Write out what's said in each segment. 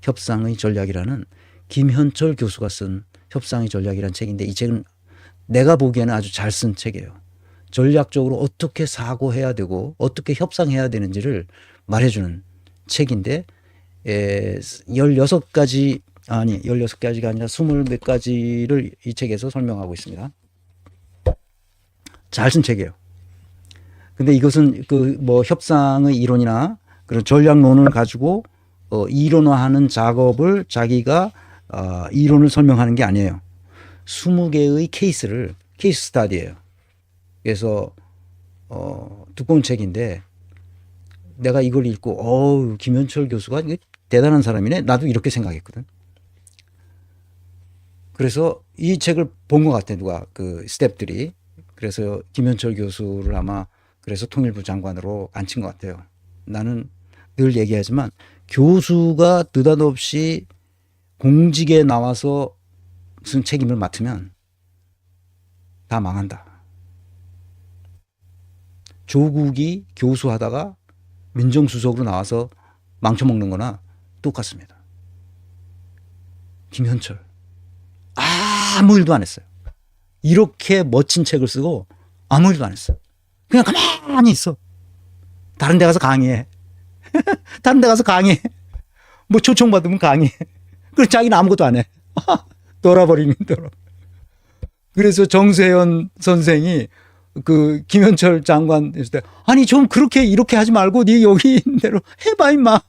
협상의 전략이라는 김현철 교수가 쓴 협상의 전략이라는 책인데, 이 책은 내가 보기에는 아주 잘 쓴 책이에요. 전략적으로 어떻게 사고해야 되고 어떻게 협상해야 되는지를 말해주는 책인데, 16가지, 아니 16가지가 아니라 20몇 가지를 이 책에서 설명하고 있습니다. 잘 쓴 책이에요. 근데 이것은 그 뭐 협상의 이론이나 그런 전략론을 가지고 이론화하는 작업을 자기가 이론을 설명하는 게 아니에요. 20개의 케이스 스타디예요. 그래서 두꺼운 책인데, 내가 이걸 읽고 김현철 교수가 대단한 사람이네, 나도 이렇게 생각했거든. 그래서 이 책을 본 것 같아, 누가, 그 스태프들이. 그래서 김현철 교수를 아마 그래서 통일부 장관으로 앉힌 것 같아요. 나는 늘 얘기하지만 교수가 느닷없이 공직에 나와서 무슨 책임을 맡으면 다 망한다. 조국이 교수하다가 민정수석으로 나와서 망쳐먹는 거나 똑같습니다. 김현철 아무 일도 안 했어요. 이렇게 멋진 책을 쓰고 아무 일도 안 했어요. 그냥 가만히 있어. 다른 데 가서 강의해. 다른 데 가서 강의해. 뭐 초청받으면 강의해. 그래서 자기는 아무것도 안 해. 돌아버리면 돌아. 그래서 정세현 선생이 그 김현철 장관 했을 때, 아니 좀 그렇게 이렇게 하지 말고 네 여기 있는 대로 해봐 임마,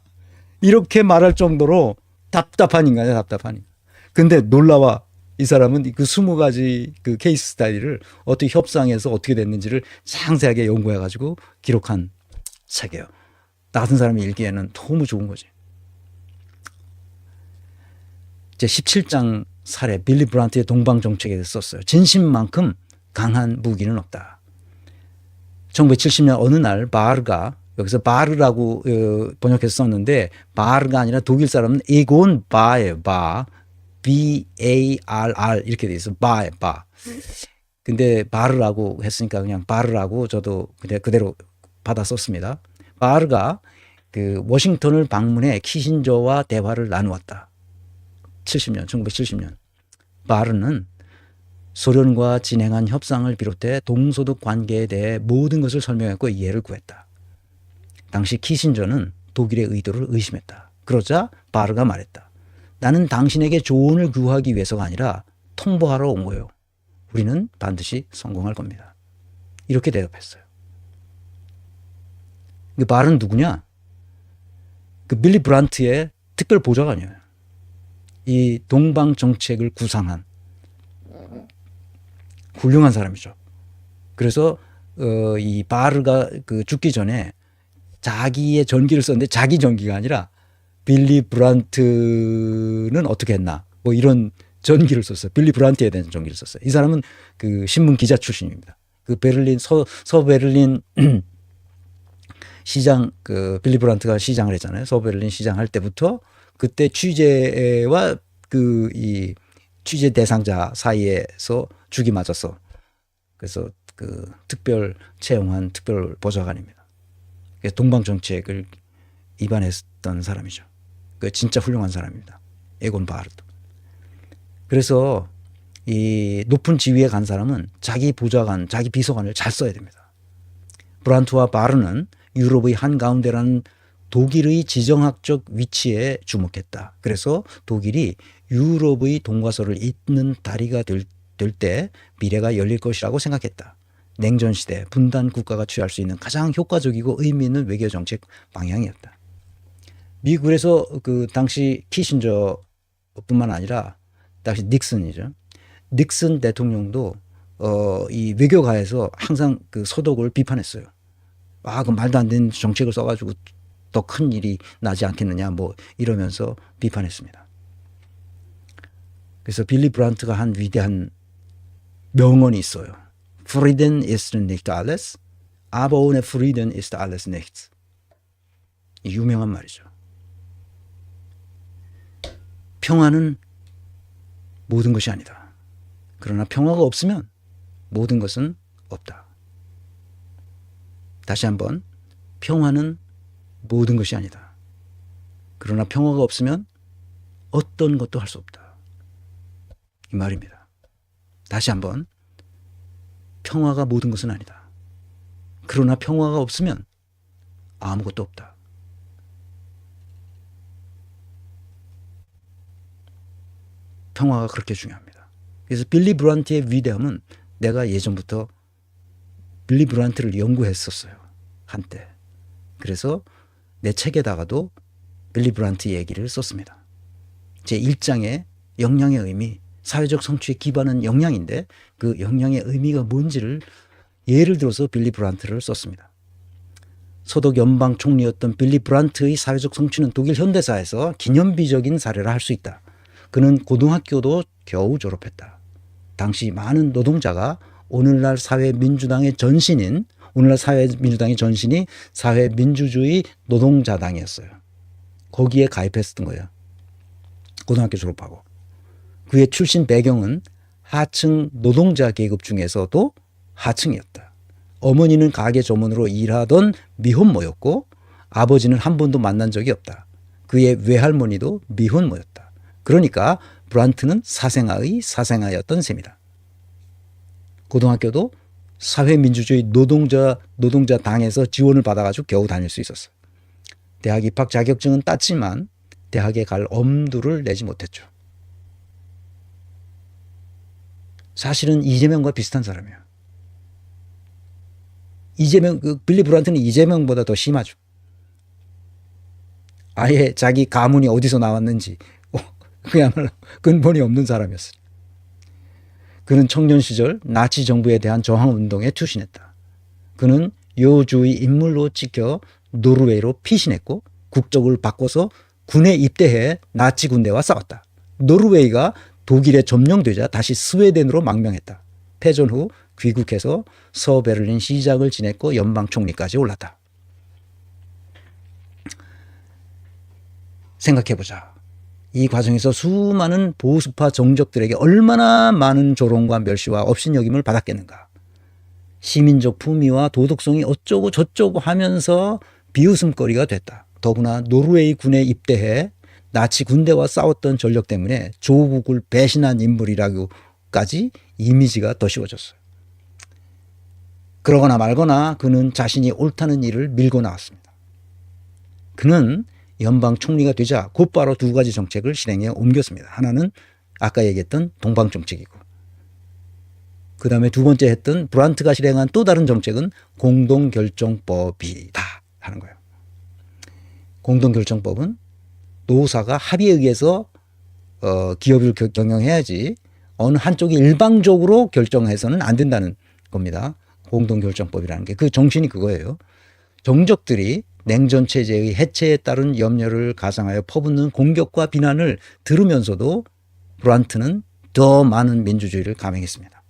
이렇게 말할 정도로 답답한 인간이야, 답답한 인간. 근데 놀라워. 이 사람은 그 20가지 그 케이스 스타디를 어떻게 협상해서 어떻게 됐는지를 상세하게 연구해 가지고 기록한 책이에요. 나 같은 사람이 읽기에는 너무 좋은 거지. 제 17장 사례, 빌리 브란트의 동방 정책에 대해서 썼어요. 진심만큼 강한 무기는 없다. 1970년 어느 날 바르가, 여기서 바르라고 번역해서 썼는데 바르가 아니라 독일 사람은 에곤 바예요. 바. B-A-R-R 이렇게 돼 있어. 바예요. 바. 근데 바르라고 했으니까 그냥 바르라고 저도 그대로 받아 썼습니다. 바르가 그 워싱턴을 방문해 키신저와 대화를 나누었다. 1970년. 바르는 소련과 진행한 협상을 비롯해 동소득 관계에 대해 모든 것을 설명했고 이해를 구했다. 당시 키신저는 독일의 의도를 의심했다. 그러자 바르가 말했다. 나는 당신에게 조언을 구하기 위해서가 아니라 통보하러 온 거예요. 우리는 반드시 성공할 겁니다. 이렇게 대답했어요. 그 바르는 누구냐? 그 빌리 브란트의 특별 보좌관이에요. 이 동방 정책을 구상한 훌륭한 사람이죠. 그래서 이 바르가 그 죽기 전에 자기의 전기를 썼는데 자기 전기가 아니라 빌리 브란트는 어떻게 했나, 뭐 이런 전기를 썼어요. 빌리 브란트에 대한 전기를 썼어요. 이 사람은 그 신문 기자 출신입니다. 그 베를린 서베를린 시장, 그 빌리 브란트가 시장을 했잖아요. 서베를린 시장 할 때부터 그때 취재와 그 이 취재 대상자 사이에서 죽이 맞았어. 그래서 그 특별 채용한 특별 보좌관입니다. 그래서 동방 정책을 입안했던 사람이죠. 그 진짜 훌륭한 사람입니다. 에곤 바르도. 그래서 이 높은 지위에 간 사람은 자기 보좌관, 자기 비서관을 잘 써야 됩니다. 브란트와 바르는 유럽의 한가운데라는 독일의 지정학적 위치에 주목했다. 그래서 독일이 유럽의 동과서를 잇는 다리가 될 때 미래가 열릴 것이라고 생각했다. 냉전 시대 분단 국가가 취할 수 있는 가장 효과적이고 의미 있는 외교 정책 방향이었다. 미국에서 그 당시 키신저뿐만 아니라 당시 닉슨이죠. 닉슨 대통령도 이 외교가에서 항상 그 서독을 비판했어요. 그 말도 안 되는 정책을 써가지고 더 큰 일이 나지 않겠느냐, 뭐 이러면서 비판했습니다. 그래서 빌리 브란트가 한 위대한 명언이 있어요. Frieden ist nicht alles, aber ohne Frieden ist alles nichts. 유명한 말이죠. 평화는 모든 것이 아니다. 그러나 평화가 없으면 모든 것은 없다. 다시 한번, 평화는 모든 것이 아니다. 그러나 평화가 없으면 어떤 것도 할 수 없다. 이 말입니다. 다시 한번, 평화가 모든 것은 아니다. 그러나 평화가 없으면 아무것도 없다. 평화가 그렇게 중요합니다. 그래서 빌리 브란트의 위대함은 내가 예전부터 빌리 브란트를 연구했었어요. 한때. 그래서 내 책에다가도 빌리 브란트 얘기를 썼습니다. 제 1장에 역량의 의미, 사회적 성취의 기반은 역량인데 그 역량의 의미가 뭔지를 예를 들어서 빌리 브란트를 썼습니다. 소독 연방 총리였던 빌리 브란트의 사회적 성취는 독일 현대사에서 기념비적인 사례라 할 수 있다. 그는 고등학교도 겨우 졸업했다. 당시 많은 노동자가 오늘날 사회민주당의 전신이 사회민주주의 노동자당이었어요. 거기에 가입했었던 거예요. 고등학교 졸업하고. 그의 출신 배경은 하층 노동자 계급 중에서도 하층이었다. 어머니는 가게 조문으로 일하던 미혼모였고 아버지는 한 번도 만난 적이 없다. 그의 외할머니도 미혼모였다. 그러니까 브란트는 사생아의 사생아였던 셈이다. 고등학교도 사회민주주의 노동자당에서 지원을 받아가지고 겨우 다닐 수 있었어요. 대학 입학 자격증은 땄지만 대학에 갈 엄두를 내지 못했죠. 사실은 이재명과 비슷한 사람이에요. 빌리 브란트는 이재명보다 더 심하죠. 아예 자기 가문이 어디서 나왔는지 그야말로 근본이 없는 사람이었어요. 그는 청년 시절 나치 정부에 대한 저항운동에 투신했다. 그는 요주의 인물로 찍혀 노르웨이로 피신했고 국적을 바꿔서 군에 입대해 나치 군대와 싸웠다. 노르웨이가 독일에 점령되자 다시 스웨덴으로 망명했다. 패전 후 귀국해서 서베를린 시장을 지냈고 연방 총리까지 올랐다. 생각해보자. 이 과정에서 수많은 보수파 정적들에게 얼마나 많은 조롱과 멸시와 업신여김을 받았겠는가. 시민적 품위와 도덕성이 어쩌고 저쩌고 하면서 비웃음거리가 됐다. 더구나 노르웨이 군에 입대해 나치 군대와 싸웠던 전력 때문에 조국을 배신한 인물이라고까지 이미지가 더 씌워졌어요. 그러거나 말거나 그는 자신이 옳다는 일을 밀고 나왔습니다. 그는 연방 총리가 되자 곧바로 두 가지 정책을 실행에 옮겼습니다. 하나는 아까 얘기했던 동방 정책이고, 그 다음에 두 번째 했던 브란트가 실행한 또 다른 정책은 공동결정법이다 하는 거예요. 공동결정법은 노사가 합의에 의해서 기업을 경영해야지 어느 한쪽이 일방적으로 결정해서는 안 된다는 겁니다. 공동결정법이라는 게 그 정신이 그거예요. 정적들이 냉전 체제의 해체에 따른 염려를 가상하여 퍼붓는 공격과 비난을 들으면서도 브란트는 더 많은 민주주의를 감행했습니다.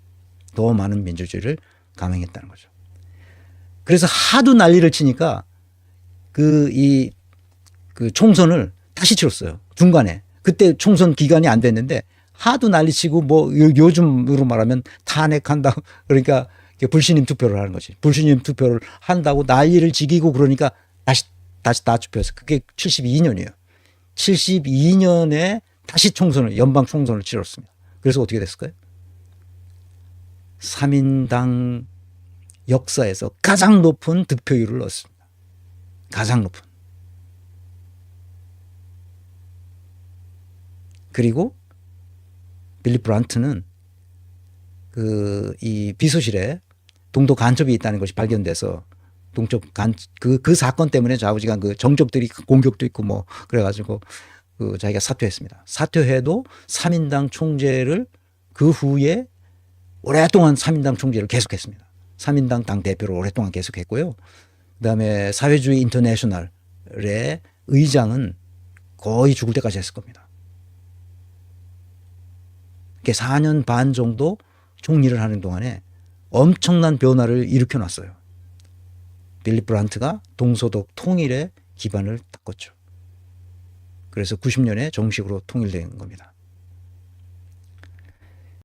더 많은 민주주의를 감행했다는 거죠. 그래서 하도 난리를 치니까 그 총선을 다시 치렀어요. 중간에. 그때 총선 기간이 안 됐는데 하도 난리치고 뭐 요즘으로 말하면 탄핵한다. 그러니까 불신임 투표를 하는 거지. 불신임 투표를 한다고 난리를 지기고 그러니까 다시 다 투표해서 그게 72년이에요. 72년에 다시 연방 총선을 치렀습니다. 그래서 어떻게 됐을까요? 3인당 역사에서 가장 높은 득표율을 얻었습니다. 가장 높은. 그리고 빌리 브란트는 이 비서실에 동독 간첩이 있다는 것이 발견돼서 그 사건 때문에 좌우지간 그 정적들이 공격도 있고 뭐 그래가지고 자기가 사퇴했습니다. 사퇴해도 3인당 총재를 그 후에 오랫동안 3인당 총재를 계속했습니다. 3인당 당 대표를 오랫동안 계속했고요. 그다음에 사회주의 인터내셔널의 의장은 거의 죽을 때까지 했을 겁니다. 4년 반 정도 총리를 하는 동안에 엄청난 변화를 일으켜놨어요. 빌리 브란트가 동서독 통일의 기반을 닦았죠. 그래서 90년에 정식으로 통일된 겁니다.